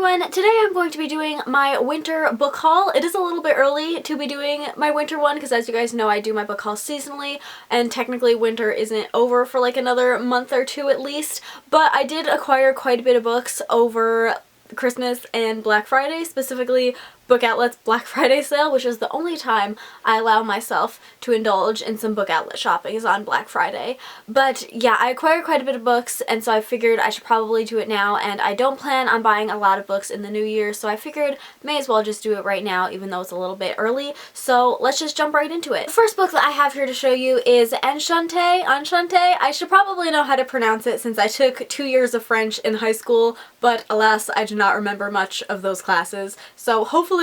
everyone! Today I'm going to be doing my winter book haul. It is a little bit early to be doing my winter one because, as you guys know, I do my book haul seasonally and technically winter isn't over for like another month or two at least, but I did acquire quite a bit of books over Christmas and Black Friday, specifically Book Outlet's Black Friday sale, which is the only time I allow myself to indulge in some book outlet shopping is on Black Friday. But yeah, I acquired quite a bit of books, and so I figured I should probably do it now, and I don't plan on buying a lot of books in the new year, so I figured may as well just do it right now, even though it's a little bit early. So let's just jump right into it. The first book that I have here to show you is Shantae. I should probably know how to pronounce it since I took 2 years of French in high school, but alas, I do not remember much of those classes. So hopefully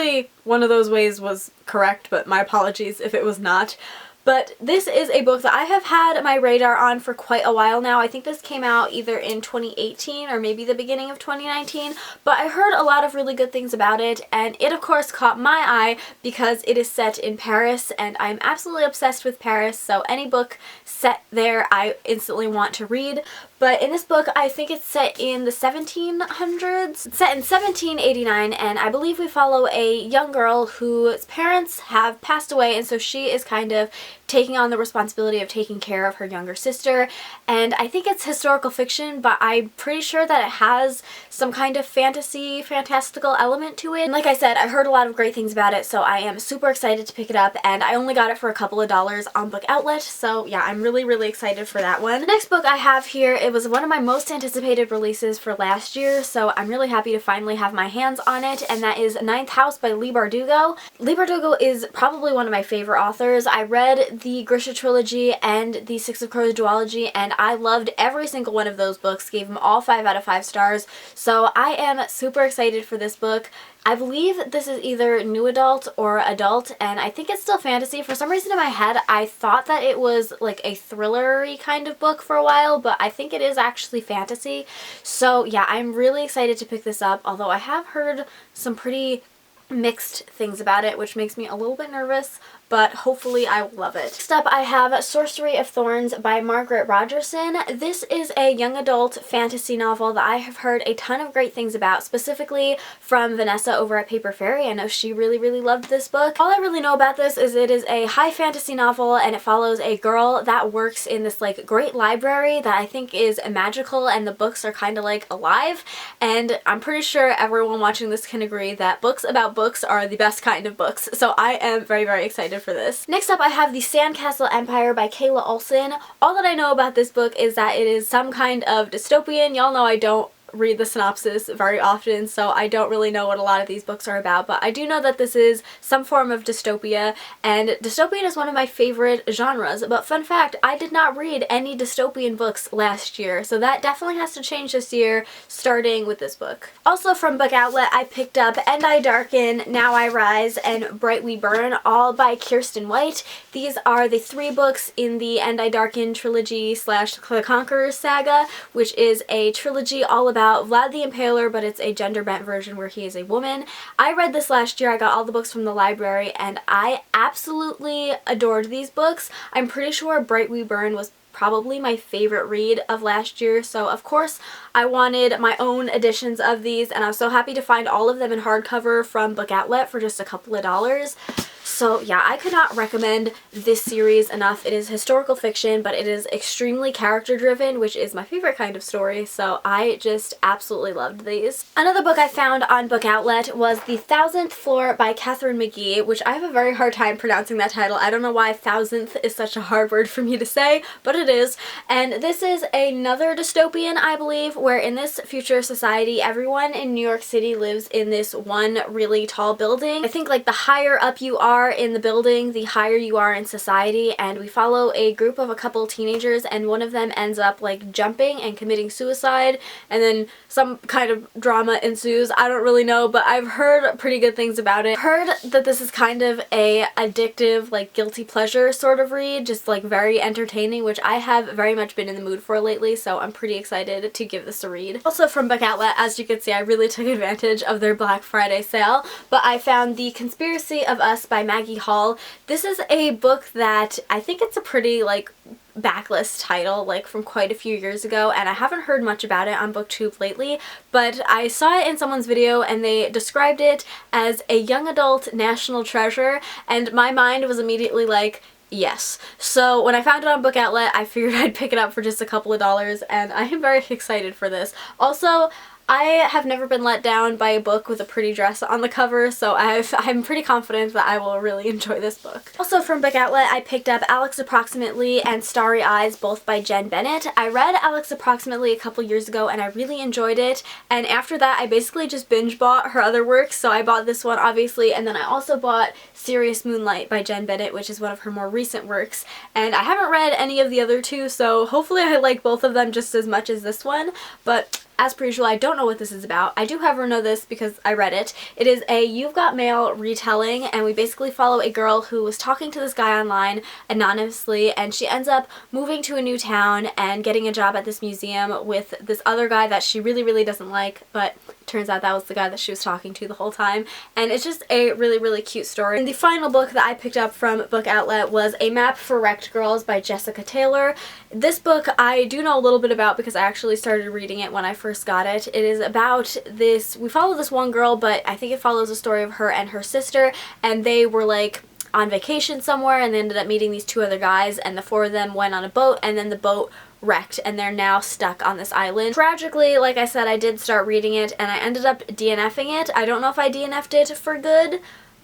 one of those ways was correct, but my apologies if it was not. But this is a book that I have had my radar on for quite a while now. I think this came out either in 2018 or maybe the beginning of 2019, but I heard a lot of really good things about it, and it of course caught my eye because it is set in Paris, and I'm absolutely obsessed with Paris, so any book set there I instantly want to read. But in this book, I think it's set in the 1700s. It's set in 1789, and I believe we follow a young girl whose parents have passed away, and so she is kind of taking on the responsibility of taking care of her younger sister. And I think it's historical fiction, but I'm pretty sure that it has some kind of fantastical element to it. And like I said, I heard a lot of great things about it, so I am super excited to pick it up, and I only got it for a couple of dollars on Book Outlet, so yeah, I'm really excited for that one. The next book I have here, it was one of my most anticipated releases for last year, so I'm really happy to finally have my hands on it, and that is Ninth House by Leigh Bardugo. Leigh Bardugo is probably one of my favorite authors. I read the Grisha trilogy and the Six of Crows duology, and I loved every single one of those books, gave them all 5 out of 5 stars, so I am super excited for this book. I believe this is either new adult or adult, and I think it's still fantasy. For some reason in my head, I thought that it was like a thriller-y kind of book for a while, but I think it is actually fantasy. So yeah, I'm really excited to pick this up, although I have heard some pretty mixed things about it, which makes me a little bit nervous, but hopefully I will love it. Next up, I have Sorcery of Thorns by Margaret Rogerson. This is a young adult fantasy novel that I have heard a ton of great things about, specifically from Vanessa over at Paper Fairy. I know she really loved this book. All I really know about this is it is a high fantasy novel, and it follows a girl that works in this like great library that I think is magical, and the books are kind of like alive, and I'm pretty sure everyone watching this can agree that books about books are the best kind of books, so I am very excited for this. Next up, I have the Sandcastle Empire by Kayla Olson. All that I know about this book is that it is some kind of dystopian. Y'all know I don't read the synopsis very often, so I don't really know what a lot of these books are about, but I do know that this is some form of dystopia, and dystopian is one of my favorite genres. But fun fact, I did not read any dystopian books last year, so that definitely has to change this year, starting with this book. Also from Book Outlet, I picked up And I Darken, Now I Rise, and Bright We Burn, all by Kiersten White. These are the 3 books in the And I Darken trilogy / the Conqueror Saga, which is a trilogy all about Vlad the Impaler, but it's a gender-bent version where he is a woman. I read this last year. I got all the books from the library, and I absolutely adored these books. I'm pretty sure Bright We Burn was probably my favorite read of last year, so of course I wanted my own editions of these, and I was so happy to find all of them in hardcover from Book Outlet for just a couple of dollars. So yeah, I could not recommend this series enough. It is historical fiction, but it is extremely character driven, which is my favorite kind of story, so I just absolutely loved these. Another book I found on Book Outlet was The Thousandth Floor by Katherine McGee, which I have a very hard time pronouncing that title. I don't know why thousandth is such a hard word for me to say, but it is. And this is another dystopian, I believe, where in this future society, everyone in New York City lives in this one really tall building. I think like the higher up you are in the building, the higher you are in society, and we follow a group of a couple teenagers, and one of them ends up like jumping and committing suicide, and then some kind of drama ensues. I don't really know, but I've heard pretty good things about it. I've heard that this is kind of a addictive, like guilty pleasure sort of read, just like very entertaining, which I have very much been in the mood for lately, so I'm pretty excited to give this a read. Also from Book Outlet, as you can see, I really took advantage of their Black Friday sale, but I found The Conspiracy of Us by Maggie Hall. This is a book that I think it's a pretty like backlist title like from quite a few years ago, and I haven't heard much about it on BookTube lately, but I saw it in someone's video and they described it as a young adult national treasure, and my mind was immediately like, yes. So when I found it on Book Outlet, I figured I'd pick it up for just a couple of dollars, and I am very excited for this. Also, I have never been let down by a book with a pretty dress on the cover, so I'm pretty confident that I will really enjoy this book. Also from Book Outlet, I picked up Alex Approximately and Starry Eyes, both by Jen Bennett. I read Alex Approximately a couple years ago and I really enjoyed it, and after that I basically just binge bought her other works, so I bought this one obviously, and then I also bought Serious Moonlight by Jen Bennett, which is one of her more recent works, and I haven't read any of the other two, so hopefully I like both of them just as much as this one, but as per usual, I don't know what this is about. I do however know this because I read it. It is a You've Got Mail retelling, and we basically follow a girl who was talking to this guy online anonymously, and she ends up moving to a new town and getting a job at this museum with this other guy that she really doesn't like, but turns out that was the guy that she was talking to the whole time, and it's just a really cute story. And the final book that I picked up from Book Outlet was A Map for Wrecked Girls by Jessica Taylor. This book I do know a little bit about because I actually started reading it when I first got it. It is about this, we follow this one girl, but I think it follows the story of her and her sister, and they were like on vacation somewhere and they ended up meeting these two other guys, and the four of them went on a boat, and then the boat wrecked and they're now stuck on this island. Tragically, like I said, I did start reading it and I ended up DNFing it. I don't know if I DNF'd it for good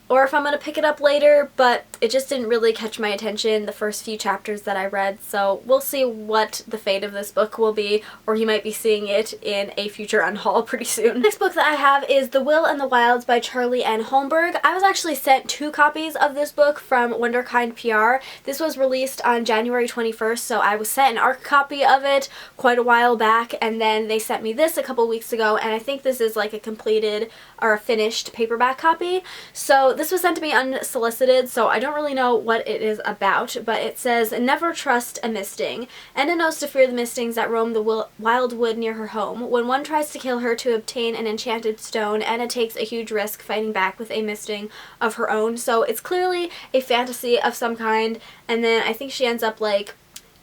or if I'm going to pick it up later, but it just didn't really catch my attention the first few chapters that I read, so we'll see what the fate of this book will be, or you might be seeing it in a future unhaul pretty soon. The next book that I have is The Will and the Wilds by Charlie N. Holmberg. I was actually sent 2 copies of this book from Wonderkind PR. This was released on January 21st, so I was sent an ARC copy of it quite a while back, and then they sent me this a couple weeks ago, and I think this is like a completed or a finished paperback copy. So this was sent to me unsolicited, so I don't really know what it is about, but it says, never trust a misting. Enda knows to fear the mistings that roam the wild wood near her home. When one tries to kill her to obtain an enchanted stone, Enda takes a huge risk fighting back with a misting of her own. So it's clearly a fantasy of some kind, and then I think she ends up like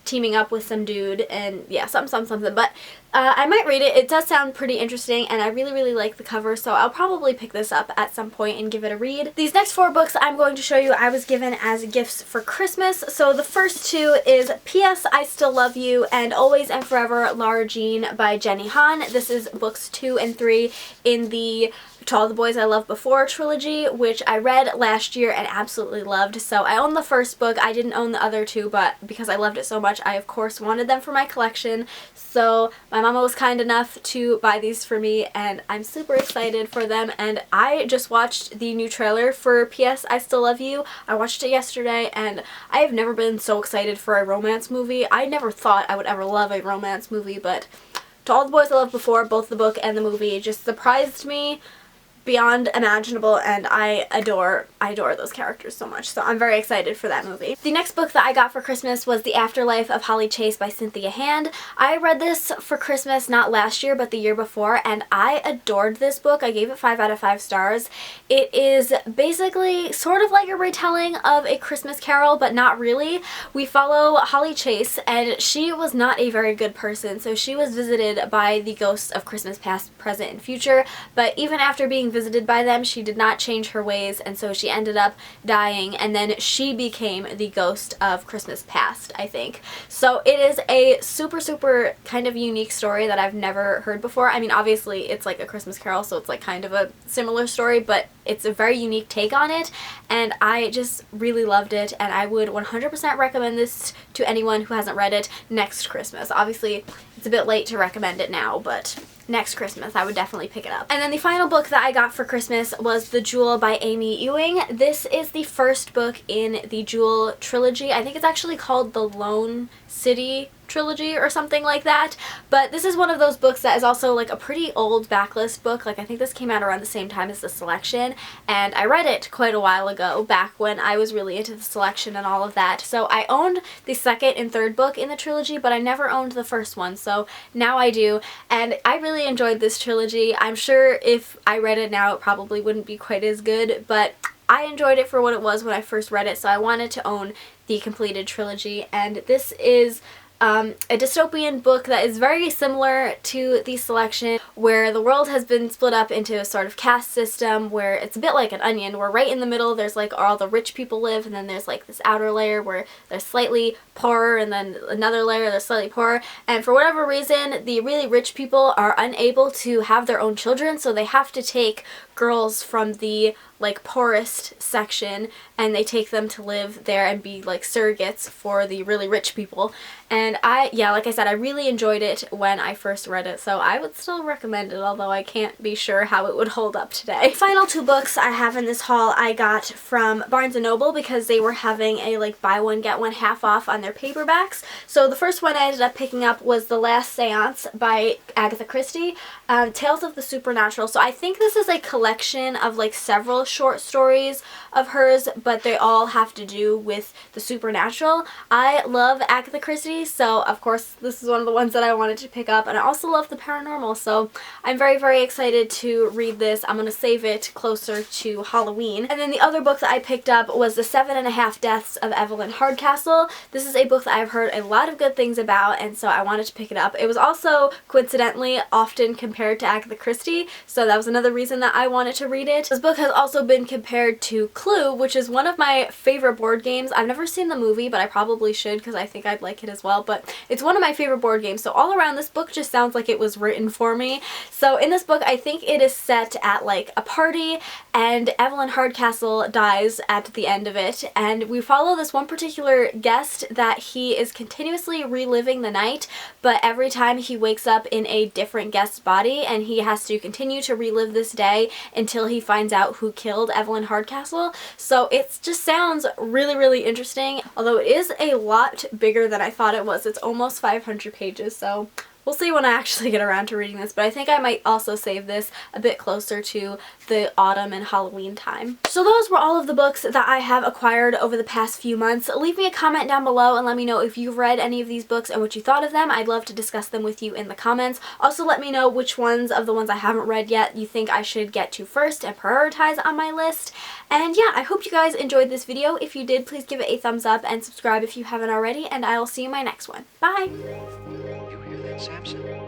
teaming up with some dude, and yeah, something, but I might read it. It does sound pretty interesting, and I really like the cover, so I'll probably pick this up at some point and give it a read. These next 4 books I'm going to show you I was given as gifts for Christmas. So the first 2 is P.S. I Still Love You and Always and Forever Lara Jean by Jenny Han. This is books 2 and 3 in the To All the Boys I Loved Before trilogy, which I read last year and absolutely loved. So I own the first book. I didn't own the other 2, but because I loved it so much, I of course wanted them for my collection. So my mama was kind enough to buy these for me, and I'm super excited for them. And I just watched the new trailer for P.S. I Still Love You. I watched it yesterday, and I have never been so excited for a romance movie. I never thought I would ever love a romance movie, but To All the Boys I Loved Before, both the book and the movie, just surprised me beyond imaginable, and I adore those characters so much, so I'm very excited for that movie. The next book that I got for Christmas was The Afterlife of Holly Chase by Cynthia Hand. I read this for Christmas not last year but the year before, and I adored this book. I gave it 5 out of 5 stars. It is basically sort of like a retelling of A Christmas Carol, but not really. We follow Holly Chase, and she was not a very good person, so she was visited by the ghosts of Christmas past, present, and future, but even after being visited by them, she did not change her ways, and so she ended up dying, and then she became the ghost of Christmas past, I think. So it is a super kind of unique story that I've never heard before. I mean, obviously it's like A Christmas Carol, so it's like kind of a similar story, but it's a very unique take on it, and I just really loved it, and I would 100% recommend this to anyone who hasn't read it next Christmas. Obviously, it's a bit late to recommend it now, but next Christmas I would definitely pick it up. And then the final book that I got for Christmas was The Jewel by Amy Ewing. This is the first book in the Jewel trilogy. I think it's actually called the Lone City trilogy or something like that, but this is one of those books that is also like a pretty old backlist book. Like I think this came out around the same time as The Selection, and I read it quite a while ago, back when I was really into The Selection and all of that. So I owned the second and third book in the trilogy, but I never owned the first one, so now I do, and I really enjoyed this trilogy. I'm sure if I read it now it probably wouldn't be quite as good, but I enjoyed it for what it was when I first read it, so I wanted to own the completed trilogy, and this is a dystopian book that is very similar to the selection, where the world has been split up into a sort of caste system where it's a bit like an onion, where right in the middle there's like all the rich people live, and then there's like this outer layer where they're slightly poorer, and then another layer they're slightly poorer, and for whatever reason the really rich people are unable to have their own children, so they have to take girls from the like poorest section and they take them to live there and be like surrogates for the really rich people. And yeah, like I said, I really enjoyed it when I first read it, so I would still recommend it, although I can't be sure how it would hold up today. The final two books I have in this haul I got from Barnes & Noble because they were having a like buy one get one half off on their paperbacks. So the first one I ended up picking up was The Last Seance by Agatha Christie, Tales of the Supernatural. So I think this is a collection of like several short stories of hers, but they all have to do with the supernatural. I love Agatha Christie, so of course this is one of the ones that I wanted to pick up, and I also love the paranormal, so I'm very, very excited to read this. I'm going to save it closer to Halloween. And then the other book that I picked up was The 7.5 Deaths of Evelyn Hardcastle. This is a book that I've heard a lot of good things about, and so I wanted to pick it up. It was also, coincidentally, often compared to Agatha Christie, so that was another reason that I wanted to read it. This book has also been compared to Clue, which is one of my favorite board games. I've never seen the movie, but I probably should because I think I'd like it as well, but it's one of my favorite board games, so all around this book just sounds like it was written for me. So in this book, I think it is set at like a party, and Evelyn Hardcastle dies at the end of it, and we follow this one particular guest that he is continuously reliving the night, but every time he wakes up in a different guest's body, and he has to continue to relive this day until he finds out who killed Evelyn Hardcastle. So it just sounds really, really interesting, although it is a lot bigger than I thought it was. It's almost 500 pages, so we'll see when I actually get around to reading this, but I think I might also save this a bit closer to the autumn and Halloween time. So those were all of the books that I have acquired over the past few months. Leave me a comment down below and let me know if you've read any of these books and what you thought of them. I'd love to discuss them with you in the comments. Also let me know which ones of the ones I haven't read yet you think I should get to first and prioritize on my list. And yeah, I hope you guys enjoyed this video. If you did, please give it a thumbs up and subscribe if you haven't already, and I'll see you in my next one. Bye! Samson.